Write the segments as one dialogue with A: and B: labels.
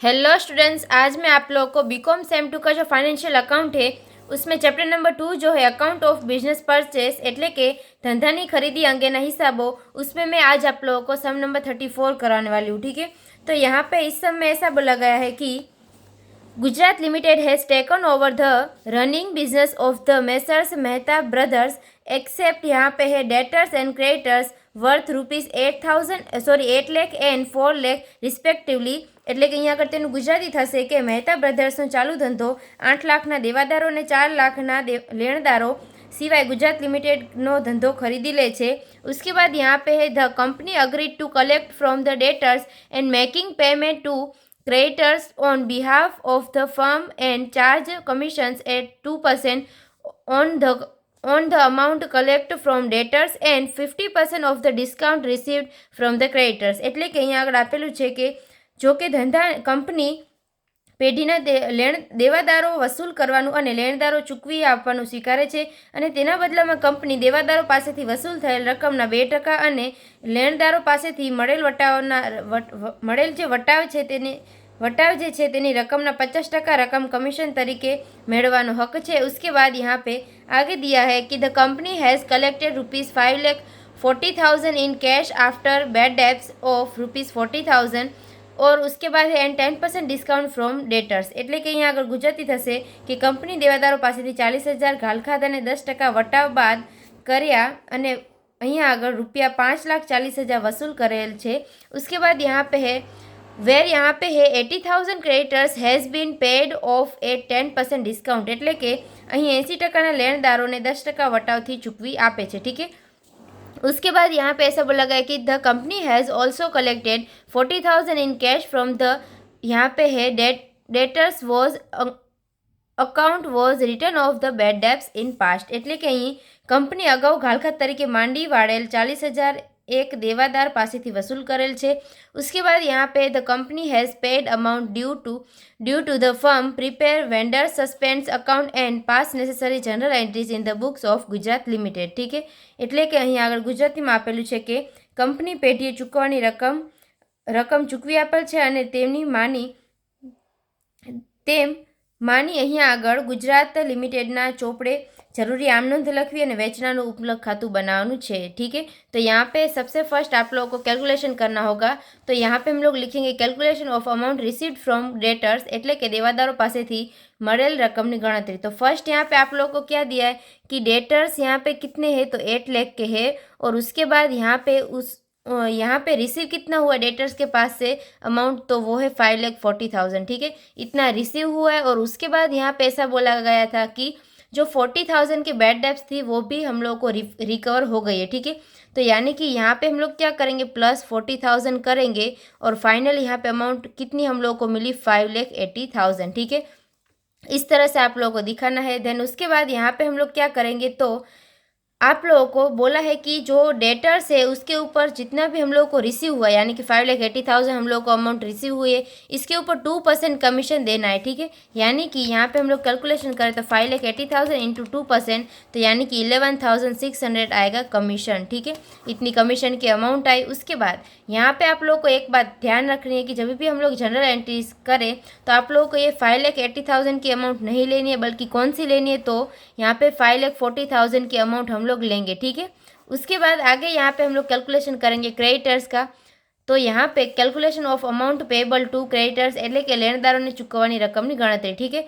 A: Hello students, आज मैं आप लोगों को बीकॉम सेम 2 का जो फाइनेंशियल अकाउंट है उसमें चैप्टर नंबर 2 जो है अकाउंट ऑफ बिजनेस परचेस એટલે કે ધંધાની खरीदी अंगेना हिसाबों, उसमें मैं आज आप लोगों को सम नंबर 34 कराने वाली हूँ। ठीक है, तो यहाँ पे इस सम में ऐसा बोला गया है कि Gujarat limited has taken over the running business of the messrs Mehta brothers except, यहाँ पे है debtors and creditors worth ₹8 lakh and 4 lakh respectively. એટલે કે અહીંયા આગળ તેનું ગુજરાતી થશે કે મહેતા બ્રધર્સનો ચાલુ ધંધો 8 લાખના દેવાદારો અને 4 લાખના લેણદારો સિવાય गुजरात लिमिटेडનો ધંધો ખરીદી લે છે। उसके बाद यहाँ पे है the company agreed to collect from the debtors and making payment to creditors on behalf of the firm and charge commissions at 2% on the amount collected from debtors and 50% of the discount received from the creditors। એટલે કે અહીંયા આગળ આપેલું છે કે જો કે ધંધા કંપની પેઢીના દેવાદારો વસૂલ કરવાનું અને લેણદારો ચૂકવી આપવાનું સ્વીકારે છે અને તેના બદલામાં કંપની દેવાદારો પાસેથી વસૂલ થયેલ રકમના 2% અને લેણદારો પાસેથી મળેલ જે વટાવ છે તેની રકમના 50% रकम कमीशन तरीके मेड़वानो हक है। उसके बाद यहाँ पे आगे दिया है कि the company has collected ₹5,40,000 in cash after bad debts of ₹40,000 और उसके बाद है एंड 10% डिस्काउंट फ्रॉम डेटर्स। એટલે કે અહીંયા આગળ ગુજરાતી થશે કે કંપની દેવાદારો પાસેથી 40,000 ઘાલખાત અને 10% વટાવ બાદ કર્યા અને અહીંયા આગળ ₹5,40,000 वसूल करेल છે। उसके बाद यहाँ पे है वेर यहाँ पे है 80,000 creditors has been paid off at 10% discount. એટલે કે અહીં 80%ના લેણદારોને 10% વટાવથી ચૂકવી આપે છે। ठीक है, उसके बाद यहाँ पे ऐसा बोला गया कि the company has also collected 40,000 in cash from the, यहाँ पे है debtors was account was return of the bad debts in past. એટલે કે અહીં કંપની અગાઉ ઘાલખાત તરીકે માંડી વાળેલ 40,000 एक देवादार पासेथी वसूल करेल छे। उसके बाद यहाँ पे the company has paid amount due to the firm prepare vendor suspends account and pass necessary journal entries in the books of Gujarat limited. ठीक है, એટલે કે અહીં આગળ ગુજરાતીમાં આપેલું છે કે કંપની પેઢીએ ચૂકવવાની રકમ ચૂકવી આપેલ છે અને તેમની માની અહીંયા આગળ गुजरात लिमिटेडના ચોપડે जरूरी आम नोंध लखवी और वेचनाનું उपलब्ध खातु बनावानुं छे। ठीक है, तो यहाँ पे सबसे फर्स्ट आप लोगों को कैलकुलेशन करना होगा। तो यहाँ पे हम लोग लिखेंगे calculation of amount received from debtors, એટલે કે દેવાદારો પાસેથી મળેલ રકમની गणतरी। तो फर्स्ट यहाँ पे आप लोगों को क्या दिया है कि डेटर्स यहाँ पे कितने हैं, तो 8 लाख के है और उसके बाद यहाँ पे रिसीव कितना हुआ डेटर्स के पास से अमाउंट, तो वो है 5,40,000। ठीक है, इतना रिसीव हुआ है और उसके बाद यहाँ पे ऐसा बोला गया था कि जो 40,000 की बैड डेब्ट्स थी वो भी हम लोग को रिकवर हो गई है। ठीक है, तो यानी कि यहाँ पे हम लोग क्या करेंगे प्लस 40,000 करेंगे और फाइनल यहाँ पे अमाउंट कितनी हम लोग को मिली 5,80,000। ठीक है, इस तरह से आप लोगों को दिखाना है। देन उसके बाद यहाँ पे हम लोग क्या करेंगे, तो आप लोगों को बोला है कि जो डेटर्स है उसके ऊपर जितना भी हम लोग को रिसीव हुआ यानी कि 5,80,000 हम लोग को अमाउंट रिसीव हुई है, इसके ऊपर 2% कमीशन देना है। ठीक है, यानी कि यहाँ पे हम लोग कैलकुलेशन करें तो 5,80,000 इंटू 2%, तो यानी कि 11,600 आएगा कमीशन। ठीक है, इतनी कमीशन की अमाउंट आई। उसके बाद यहाँ पे आप लोग को एक बात ध्यान रखनी है कि जब भी हम लोग जनरल एंट्रीज करें तो आप लोगों को ये 5,80,000 की अमाउंट नहीं लेनी है, बल्कि कौन सी लेनी है, तो यहाँ पे 5,40,000 की अमाउंट हम लोग लेंगे। ठीक है, उसके बाद आगे यहाँ पे हम लोग कैलकुलेशन करेंगे क्रेडिटर्स का। तो यहाँ पे calculation of amount payable to creditors એટલે કે લેણદારોને ચૂકવવાની રકમની ગણતરી। ठीक है,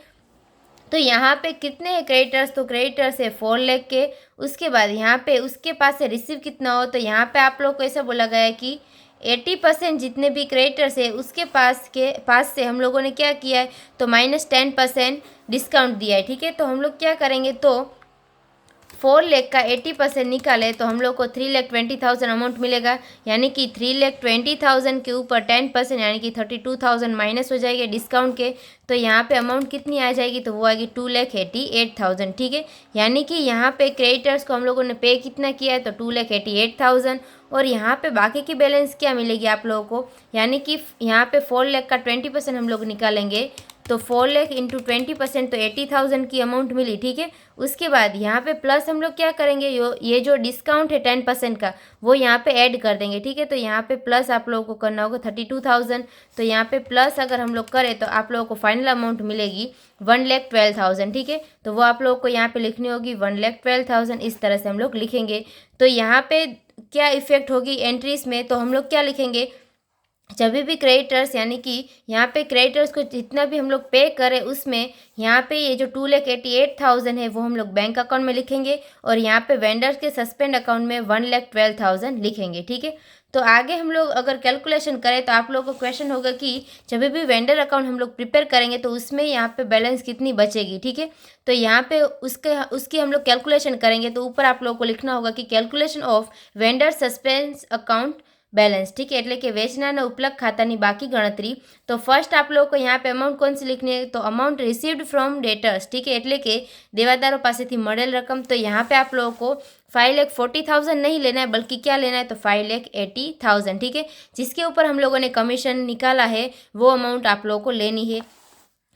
A: तो यहाँ पे कितने हैं क्रेडिटर्स, तो क्रेडिटर्स है 4 लाख के। उसके बाद यहाँ पे उसके पास से रिसीव कितना हो, तो यहाँ पे आप लोग को ऐसा बोला गया है कि 80% जितने भी क्रेडिटर्स है उसके पास से हम लोगों ने क्या किया है, तो -10% डिस्काउंट दिया है। ठीक है, तो हम लोग क्या करेंगे, तो 4 लाख का 80% निकाले तो हम लोग को 3,20,000 अमाउंट मिलेगा, यानी कि 3,20,000 के ऊपर 10% यानी कि 32,000 माइनस हो जाएगा डिस्काउंट के। तो यहाँ पे अमाउंट कितनी आ जाएगी, तो वो आएगी 2,88,000। ठीक है, यानी कि यहाँ पे क्रेडिटर्स को हम लोगों ने पे कितना किया है, तो 2,88,000 और यहाँ पे बाकी की बैलेंस क्या मिलेगी आप लोगों को, यानी कि यहाँ पे 4 लाख का 20% हम लोग निकालेंगे तो 4 लाख इंटू 20% तो 80,000 की अमाउंट मिली, ठीक है। उसके बाद यहाँ पे प्लस हम लोग क्या करेंगे, ये जो डिस्काउंट है 10% का वो यहाँ पे ऐड कर देंगे, ठीक है। तो यहाँ पे प्लस आप लोगों को करना होगा 32,000। तो यहाँ पे प्लस अगर हम लोग करें तो आप लोगों को फाइनल अमाउंट मिलेगी 1,12,000, ठीक है। तो वो आप लोगों को यहाँ पे लिखनी होगी 1,12,000, इस तरह से हम लोग लिखेंगे। तो यहाँ पे क्या इफेक्ट होगी एंट्रीज में, तो हम लोग क्या लिखेंगे, जब भी क्रेडिटर्स यानी कि यहाँ पे क्रेडिटर्स को जितना भी हम लोग पे करें उसमें यहाँ पे ये जो 2,88,000 है वो हम लोग बैंक अकाउंट में लिखेंगे और यहाँ पे वेंडर्स के सस्पेंड अकाउंट में 1,12,000 लिखेंगे, ठीक है। तो आगे हम लोग अगर कैलकुलेशन करें तो आप लोगों को क्वेश्चन होगा कि जब भी वेंडर अकाउंट हम लोग प्रिपेयर करेंगे तो उसमें यहाँ पे बैलेंस कितनी बचेगी, ठीक है। तो यहाँ पे उसकी हम लोग कैलकुलेशन करेंगे तो ऊपर आप लोगों को लिखना होगा कि calculation of vendor suspense account balance, ठीक है, એટલે કે વેચનારના ઉપલબ્ધ ખાતાની બાકી ગણતરી। તો ફર્સ્ટ आप लोगों को यहाँ पे अमाउंट कौन सी लिखनी है, तो अमाउंट रिसीव्ड फ्रॉम डेटर्स, ठीक है, એટલે કે देवादारों पासेથી મળેલ रकम। तो यहाँ पे आप लोगों को 5,40,000 नहीं लेना है बल्कि क्या लेना है, तो 5,80,000, ठीक है। जिसके ऊपर हम लोगों ने कमीशन निकाला है वो अमाउंट आप लोगों को लेनी है।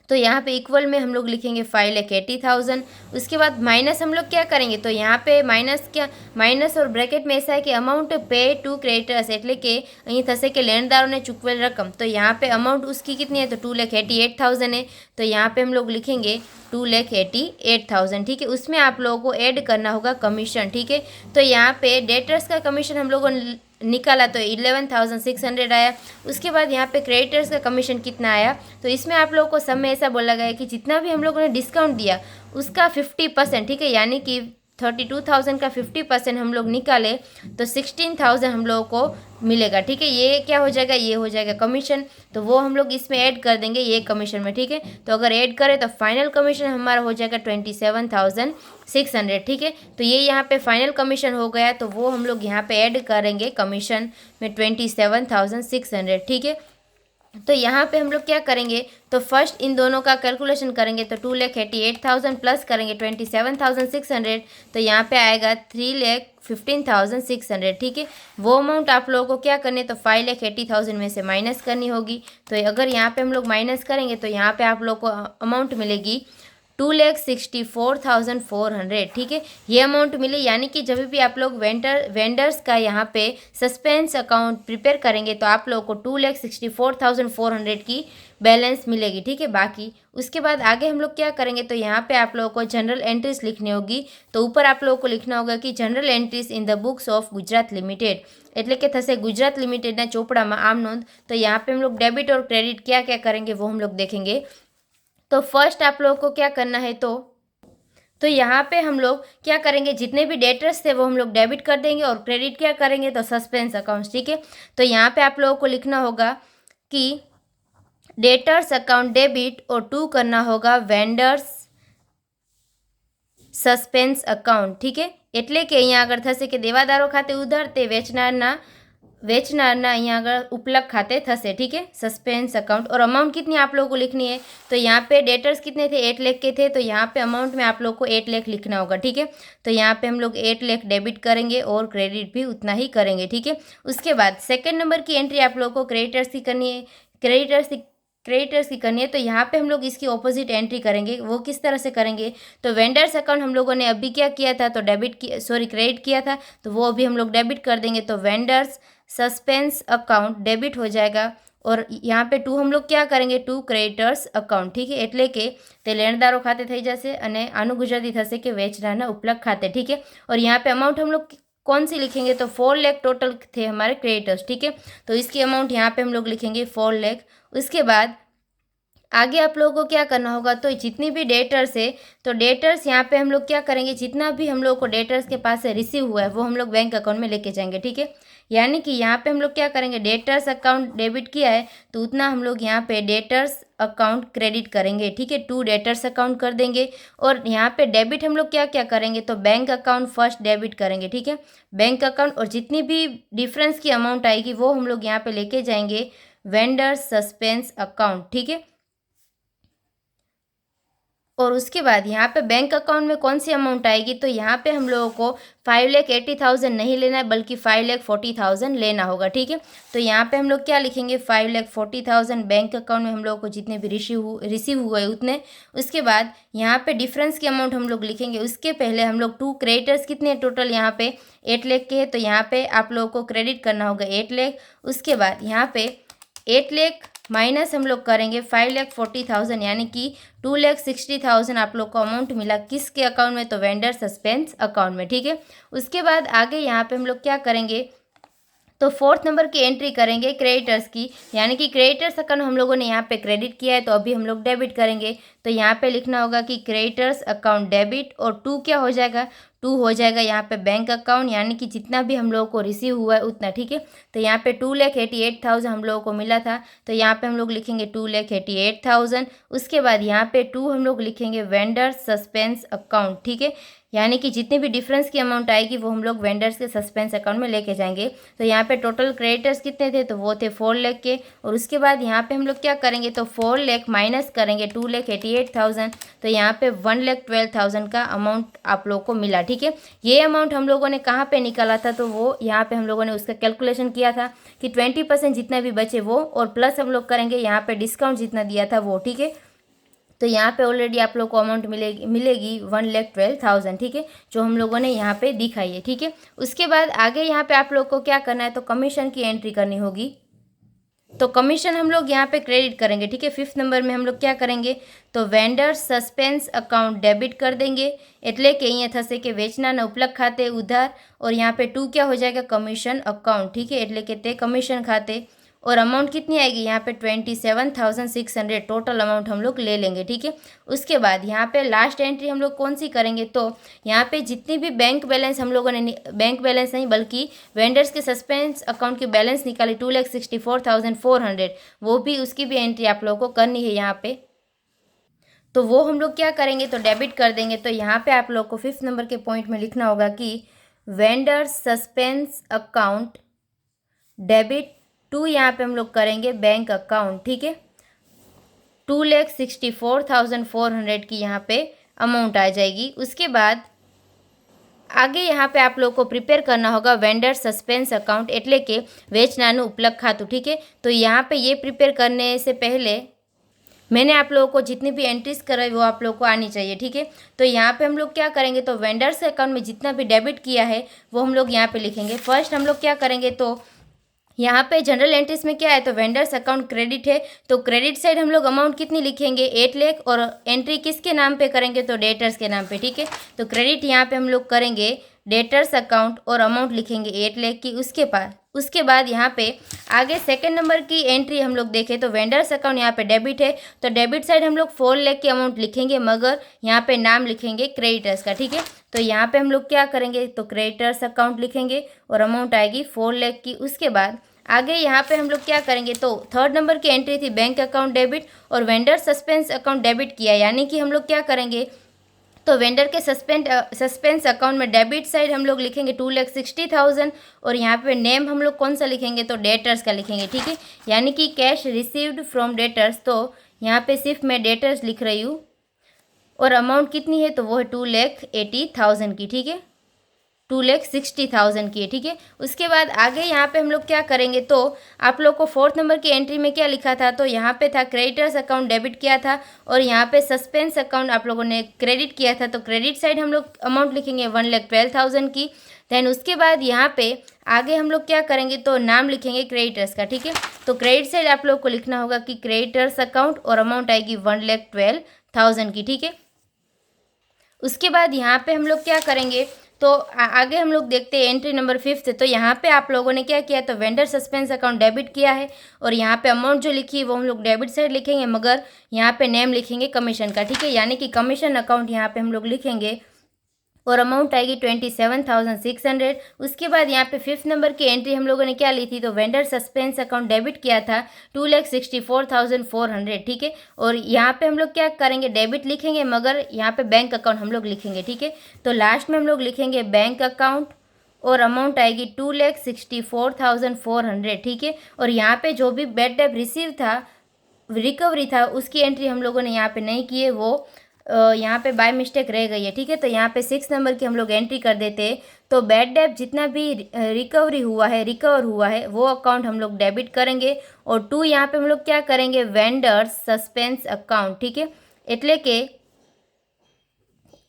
A: तो यहाँ पे इक्वल में हम लोग लिखेंगे 5,80,000। उसके बाद माइनस हम लोग क्या करेंगे, तो यहाँ पे माइनस और ब्रैकेट में ऐसा है कि अमाउंट पे टू क्रेडिटर्स એટલે કે અહીં થશે કે લેણદારોને ચૂકવેલ रकम। तो यहाँ पे अमाउंट उसकी कितनी है, तो 2,88,000 है। तो यहाँ पे हम लोग लिखेंगे 2,88,000, ठीक है। उसमें आप लोगों को ऐड करना होगा कमीशन, ठीक है। तो यहाँ पे डेटर्स का कमीशन हम लोगों ने निकाला तो 11,600 आया। उसके बाद यहाँ पे क्रेडिटर्स का कमीशन कितना आया, तो इसमें आप लोगों को सब में ऐसा बोला गया है कि जितना भी हम लोगों ने डिस्काउंट दिया उसका 50%, ठीक है, यानी कि 32,000 का 50% हम लोग निकाले तो 16,000 हम लोगों को मिलेगा, ठीक है। ये क्या हो जाएगा, ये हो जाएगा कमीशन। तो वो हम लोग इसमें ऐड कर देंगे ये कमीशन में, ठीक है। तो अगर ऐड करें तो फाइनल कमीशन हमारा हो जाएगा 27,600, ठीक है। तो ये यहाँ पे फाइनल कमीशन हो गया तो वो हम लोग यहाँ पे ऐड करेंगे कमीशन में 27,600, ठीक है। तो यहाँ पे हम लोग क्या करेंगे, तो फर्स्ट इन दोनों का कैलकुलेशन करेंगे तो 2,88,000 प्लस करेंगे 27,600 तो यहाँ पे आएगा 3,15,600, ठीक है। वो अमाउंट आप लोगों को क्या करनी है, तो 5,80,000 में से माइनस करनी होगी। तो अगर यहाँ पे हम लोग माइनस करेंगे तो यहाँ पे आप लोग को अमाउंट मिलेगी 2,64,400, ठीक है। ये अमाउंट मिले, यानी कि जब भी आप लोग वेंडर्स का यहाँ पे सस्पेंस अकाउंट प्रिपेयर करेंगे तो आप लोगों को 2,64,400 की बैलेंस मिलेगी, ठीक है। बाकी उसके बाद आगे हम लोग क्या करेंगे, तो यहाँ पे आप लोगों को जनरल एंट्रीज लिखनी होगी। तो ऊपर आप लोगों को लिखना होगा कि general entries in the books of Gujarat limited, એટલે કે થશે ગુજરાત લિમિટેડના ચોપડામાં આમ નોંધ। तो यहाँ पे हम लोग डेबिट और क्रेडिट क्या क्या करेंगे वो हम लोग देखेंगे। तो फर्स्ट आप लोगों को क्या करना है, तो यहाँ पे हम लोग क्या करेंगे, जितने भी डेटर्स थे वो हम लोग डेबिट कर देंगे और क्रेडिट क्या करेंगे, तो सस्पेंस अकाउंट्स, ठीक है। तो यहाँ पे आप लोगों को लिखना होगा कि डेटर्स अकाउंट डेबिट और टू करना होगा वेंडर्स सस्पेंस अकाउंट, ठीक है। એટલે કે અહીંયા આગળ થશે કે દેવાદારો ખાતે ઉધાર તે वेचनारना यहाँ अगर उपलब्ध खाते थसे, ठीक है, सस्पेंस अकाउंट। और अमाउंट कितनी आप लोगों को लिखनी है, तो यहाँ पे डेटर्स कितने थे, 8 लाख के थे। तो यहाँ पे अमाउंट में आप लोग को 8 लाख लिखना होगा, ठीक है। तो यहाँ पे हम लोग 8 लाख डेबिट करेंगे और क्रेडिट भी उतना ही करेंगे, ठीक है। उसके बाद सेकेंड नंबर की एंट्री आप लोग को क्रेडिटर्स की करनी है, क्रेडिटर्स की करनी है। तो यहाँ पे हम लोग इसकी ऑपोजिट एंट्री करेंगे। वो किस तरह से करेंगे, तो वेंडर्स अकाउंट हम लोगों ने अभी क्या किया था, तो क्रेडिट किया था, तो वो अभी हम लोग डेबिट कर देंगे। तो वेंडर्स सस्पेंस अकाउंट डेबिट हो जाएगा और यहाँ पे टू हम लोग क्या करेंगे, टू क्रेडिटर्स अकाउंट, ठीक है, એટલે કે તે લેણદારો ખાતે થઈ જશે અને આનું ગુજરાતી થશે કે વેચનારના ઉપલબ્ધ ખાતે, ठीक है। और यहाँ पे अमाउंट हम लोग कौन सी लिखेंगे, तो 4 लाख टोटल थे हमारे क्रेडिटर्स, ठीक है। तो इसकी अमाउंट यहाँ पे हम लोग लिखेंगे 4 लाख। उसके बाद आगे आप लोगों को क्या करना होगा, तो जितनी भी डेटर्स है तो डेटर्स यहाँ पे हम लोग क्या करेंगे, जितना भी हम लोग को डेटर्स के पास से रिसीव हुआ है वो हम लोग बैंक अकाउंट में लेके जाएंगे, ठीक है। यानी कि यहाँ पे हम लोग क्या करेंगे, डेटर्स अकाउंट डेबिट किया है तो उतना हम लोग यहाँ पे डेटर्स अकाउंट क्रेडिट करेंगे, ठीक है। टू डेटर्स अकाउंट कर देंगे और यहाँ पे डेबिट हम लोग क्या क्या करेंगे, तो बैंक अकाउंट फर्स्ट डेबिट करेंगे, ठीक है, बैंक अकाउंट। और जितनी भी डिफरेंस की अमाउंट आएगी वो हम लोग यहाँ पे लेके जाएंगे वेंडर्स सस्पेंस अकाउंट, ठीक है। और उसके बाद यहाँ पे बैंक अकाउंट में कौन सी अमाउंट आएगी, तो यहाँ पे हम लोगों को 5,80,000 नहीं लेना है बल्कि 5,40,000 लेना होगा। ठीक है, तो यहाँ पे हम लोग क्या लिखेंगे, 5,40,000 बैंक अकाउंट में हम लोगों को जितने भी रिसीव हुए उतने। उसके बाद यहाँ पे डिफरेंस की अमाउंट हम लोग लिखेंगे। उसके पहले हम लोग 2 क्रेडिटर्स कितने टोटल यहाँ पे 8 लाख के हैं, तो यहाँ पे आप लोगों को क्रेडिट करना होगा 8 लाख। उसके बाद यहाँ पे 8 लाख माइनस हम लोग करेंगे 5,40,000 यानी कि 2,60,000 आप लोग को अमाउंट मिला किसके अकाउंट में, तो वेंडर सस्पेंस अकाउंट में। ठीक है, उसके बाद आगे यहाँ पे हम लोग क्या करेंगे, तो 4th नंबर की एंट्री करेंगे क्रेडिटर्स की, यानी कि क्रेडिटर्स अकाउंट हम लोगों ने यहाँ पे क्रेडिट किया है तो अभी हम लोग डेबिट करेंगे। तो यहाँ पे लिखना होगा कि क्रेडिटर्स अकाउंट डेबिट, और 2 क्या हो जाएगा, 2 हो जाएगा यहाँ पे बैंक अकाउंट, यानी कि जितना भी हम लोगों को रिसीव हुआ है उतना। ठीक है, तो यहाँ पे 2,88,000 हम लोगों को मिला था, तो यहाँ पे हम लोग लिखेंगे 2,88,000। उसके बाद यहाँ पे 2 हम लोग लिखेंगे वेंडर सस्पेंस अकाउंट। ठीक है, यानी कि जितनी भी डिफरेंस की अमाउंट आएगी वो हम लोग वेंडर्स के सस्पेंस अकाउंट में लेके जाएंगे। तो यहाँ पे टोटल क्रेडिटर्स कितने थे, तो वो थे 4 लाख के। और उसके बाद यहाँ पे हम लोग क्या करेंगे, तो 4 लाख माइनस करेंगे 2,88,000, तो यहाँ पे 1,12,000 का अमाउंट आप लोग को मिला। ठीक है, ये अमाउंट हम लोगों ने कहाँ पे निकाला था, तो वो यहाँ पे हम लोगों ने उसका कैलकुलेशन किया था कि 20% जितना भी बचे वो, और प्लस हम लोग करेंगे यहाँ पे डिस्काउंट जितना दिया था वो। ठीक है, तो यहाँ पे ऑलरेडी आप लोग को अमाउंट मिलेगी 1,12,000। ठीक है, जो हम लोगों ने यहाँ पे दिखाई है। ठीक है, उसके बाद आगे यहाँ पे आप लोग को क्या करना है, तो कमीशन की एंट्री करनी होगी। तो कमीशन हम लोग यहाँ पे क्रेडिट करेंगे। ठीक है, 5th नंबर में हम लोग क्या करेंगे, तो वेंडर सस्पेंस अकाउंट डेबिट कर देंगे, એટલે કે અહીંયા થશે કે વેચનાના ઉપલબ્ધ ખાતે ઉધાર, और यहाँ पे 2 क्या हो जाएगा, कमीशन अकाउंट। ठीक है, એટલે કે તે कमीशन खाते, और अमाउंट कितनी आएगी यहाँ पे 27,600 टोटल अमाउंट हम लोग ले लेंगे। ठीक है, उसके बाद यहाँ पे लास्ट एंट्री हम लोग कौन सी करेंगे, तो यहाँ पे जितनी भी बैंक बैलेंस हम लोगों ने, बैंक बैलेंस नहीं बल्कि वेंडर्स के सस्पेंस अकाउंट की बैलेंस निकाली 2,64,400, वो भी उसकी भी एंट्री आप लोगों को करनी है यहाँ पे। तो वो हम लोग क्या करेंगे, तो डेबिट कर देंगे। तो यहाँ पे आप लोग को 5th नंबर के पॉइंट में लिखना होगा कि वेंडर सस्पेंस अकाउंट डेबिट 2 यहाँ पे हम लोग करेंगे बैंक अकाउंट। ठीक है, 2,64,400 की यहाँ पे अमाउंट आ जाएगी। उसके बाद आगे यहाँ पे आप लोग को प्रिपेयर करना होगा वेंडर सस्पेंस अकाउंट, એટલે કે વેચનાનું ઉપલબ્ધ ખાતું। ठीक है, तो यहाँ पे ये प्रिपेयर करने से पहले मैंने आप लोगों को जितनी भी एंट्रीज कराई वो आप लोगों को आनी चाहिए। ठीक है, तो यहाँ पे हम लोग क्या करेंगे, तो वेंडर्स अकाउंट में जितना भी डेबिट किया है वो हम लोग यहाँ पे लिखेंगे। फर्स्ट हम लोग क्या करेंगे, तो यहाँ पे जनरल एंट्रीज में क्या है, तो वेंडर्स अकाउंट क्रेडिट है, तो क्रेडिट साइड हम लोग अमाउंट कितनी लिखेंगे 8 लाख, और एंट्री किसके नाम पे करेंगे, तो डेटर्स के नाम पे। ठीक है, तो क्रेडिट यहाँ पे हम लोग करेंगे डेटर्स अकाउंट और अमाउंट लिखेंगे 8 लाख की। उसके बाद यहाँ पे आगे 2nd नंबर की एंट्री हम लोग देखें तो वेंडर्स अकाउंट यहाँ पे डेबिट है, तो डेबिट साइड हम लोग 4 लाख की अमाउंट लिखेंगे, मगर यहाँ पे नाम लिखेंगे क्रेडिटर्स का। ठीक है, तो यहाँ पे हम लोग क्या करेंगे, तो क्रेडिटर्स अकाउंट लिखेंगे और अमाउंट आएगी 4 लाख की। उसके बाद आगे यहाँ पे हम लोग क्या करेंगे, तो 3rd नंबर की एंट्री थी बैंक अकाउंट डेबिट, और वेंडर सस्पेंस अकाउंट डेबिट किया, यानी कि हम लोग क्या करेंगे, तो वेंडर के सस्पेंस अकाउंट में डेबिट साइड हम लोग लिखेंगे 2,60,000, और यहाँ पे नेम हम लोग कौन सा लिखेंगे, तो डेटर्स का लिखेंगे। ठीक है, यानी कि कैश रिसीव्ड फ्रॉम डेटर्स, तो यहाँ पे सिर्फ मैं डेटर्स लिख रही हूँ, और अमाउंट कितनी है, तो वो है 2,80,000 की। ठीक है, 2,60,000 की है। ठीक है, उसके बाद आगे यहाँ पे हम लोग क्या करेंगे, तो आप लोग को 4th नंबर की एंट्री में क्या लिखा था, तो यहाँ पे था क्रेडिटर्स अकाउंट डेबिट किया था, और यहाँ पे सस्पेंस अकाउंट आप लोगों ने क्रेडिट किया था, तो क्रेडिट साइड हम लोग अमाउंट लिखेंगे 1,12,000 की। देन उसके बाद यहाँ पे आगे हम लोग क्या करेंगे, तो नाम लिखेंगे क्रेडिटर्स का। ठीक है, तो क्रेडिट साइड आप लोग को लिखना होगा कि क्रेडिटर्स अकाउंट, और अमाउंट आएगी 1,12,000 की। ठीक है, उसके बाद यहाँ पे हम लोग क्या करेंगे, तो आगे हम लोग देखते हैं एंट्री नंबर 5th। तो यहाँ पे आप लोगों ने क्या किया, तो वेंडर सस्पेंस अकाउंट डेबिट किया है, और यहाँ पे अमाउंट जो लिखी है वो हम लोग डेबिट साइड लिखेंगे, मगर यहाँ पे नेम लिखेंगे कमीशन का। ठीक है, यानी कि कमीशन अकाउंट यहाँ पे हम लोग लिखेंगे, और अमाउंट आएगी 27,600। उसके बाद यहाँ पे 5th नंबर की एंट्री हम लोगों ने क्या ली थी, तो वेंडर सस्पेंस अकाउंट डेबिट किया था 2,64,400। ठीक है, और यहाँ पे हम लोग क्या करेंगे, डेबिट लिखेंगे, मगर यहाँ पे बैंक अकाउंट हम लोग लिखेंगे। ठीक है, तो लास्ट में हम लोग लिखेंगे बैंक अकाउंट, और अमाउंट आएगी 2,64,400। ठीक है, और यहाँ पे जो भी बैड डेट रिसीव था, रिकवरी था, उसकी एंट्री हम लोगों ने यहाँ पे नहीं की है, वो यहाँ पे बाय मिस्टेक रह गई है, ठीक है। तो यहाँ पे 6 नंबर की हम लोग एंट्री कर देते हैं। तो बैड डेब्ट जितना भी रिकवर हुआ है वो अकाउंट हम लोग डेबिट करेंगे। और 2 यहाँ पे हम लोग क्या करेंगे, वेंडर्स सस्पेंस अकाउंट, ठीक है। એટલે કે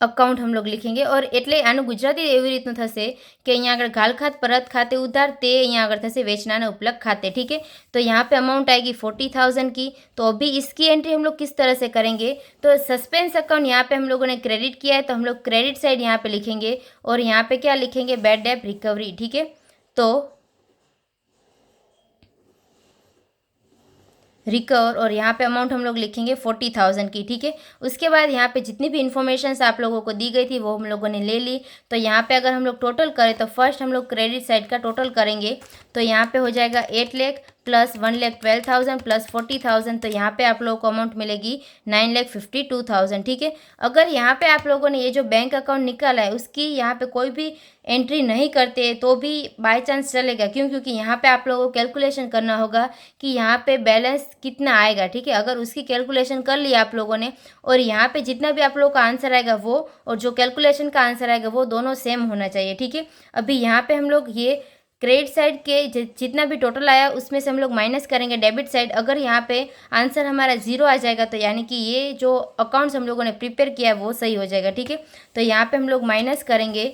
A: अकाउंट हम लोग लिखेंगे। और એટલે આનું ગુજરાતી એવી રીતનું થશે કે અહીંયા આગળ ઘાલ ખાત પરત खाते उधार ते અહીંયા આગળ થશે વેચનાને उपलक खाते, ठीक है। तो यहाँ पे अमाउंट आएगी 40,000 की। तो अभी इसकी एंट्री हम लोग किस तरह से करेंगे, तो सस्पेंस अकाउंट यहाँ पे हम लोगों ने क्रेडिट किया है तो हम लोग क्रेडिट साइड यहाँ पे लिखेंगे और यहाँ पे क्या लिखेंगे, बैड डेब्ट रिकवरी, ठीक है। तो रिकवर और यहाँ पे अमाउंट हम लोग लिखेंगे 40,000 की, ठीक है। उसके बाद यहाँ पे जितनी भी इन्फॉर्मेशन आप लोगों को दी गई थी वो हम लोगों ने ले ली। तो यहाँ पे अगर हम लोग टोटल करें तो फर्स्ट हम लोग क्रेडिट साइड का टोटल करेंगे। तो यहाँ पे हो जाएगा 8 लाख प्लस 1,12,000 प्लस 40,000। तो यहाँ पे आप लोगों को अमाउंट मिलेगी 9,52,000, ठीक है। अगर यहाँ पे आप लोगों ने ये जो बैंक अकाउंट निकाला है उसकी यहाँ पे कोई भी एंट्री नहीं करते तो भी बाय चांस चलेगा, क्यों, क्योंकि यहाँ पे आप लोगों को कैलकुलेशन करना होगा कि यहाँ पे बैलेंस कितना आएगा, ठीक है। अगर उसकी कैलकुलेशन कर लिया आप लोगों ने और यहाँ पे जितना भी आप लोगों का आंसर आएगा वो और जो कैलकुलेशन का आंसर आएगा वो दोनों सेम होना चाहिए, ठीक है। अभी यहाँ पे हम लोग ये क्रेडिट साइड के जितना भी टोटल आया उसमें से हम लोग माइनस करेंगे डेबिट साइड। अगर यहाँ पे आंसर हमारा 0 आ जाएगा तो यानी कि ये जो अकाउंट्स हम लोगों ने प्रिपेयर किया है वो सही हो जाएगा, ठीक है। तो यहाँ पे हम लोग माइनस करेंगे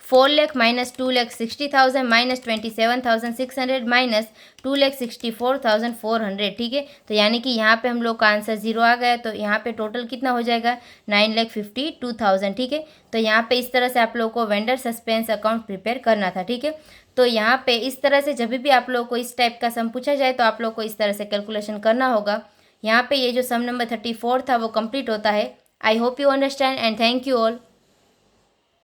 A: 4 लाख माइनस 2,60,000 माइनस 27,600 माइनस 2,64,400, ठीक है। तो यानी कि यहाँ पे हम लोग का आंसर 0 आ गया। तो यहाँ पे टोटल कितना हो जाएगा, 9,52,000, ठीक है। तो यहाँ पे इस तरह से आप लोगों को वेंडर सस्पेंस अकाउंट प्रिपेयर करना था, ठीक है। तो यहाँ पे इस तरह से जब भी आप लोगों को इस टाइप का सम पूछा जाए तो आप लोग को इस तरह से कैलकुलेशन करना होगा। यहाँ पे ये जो सम नंबर 34 था वो कंप्लीट होता है। I hope you understand and thank you all.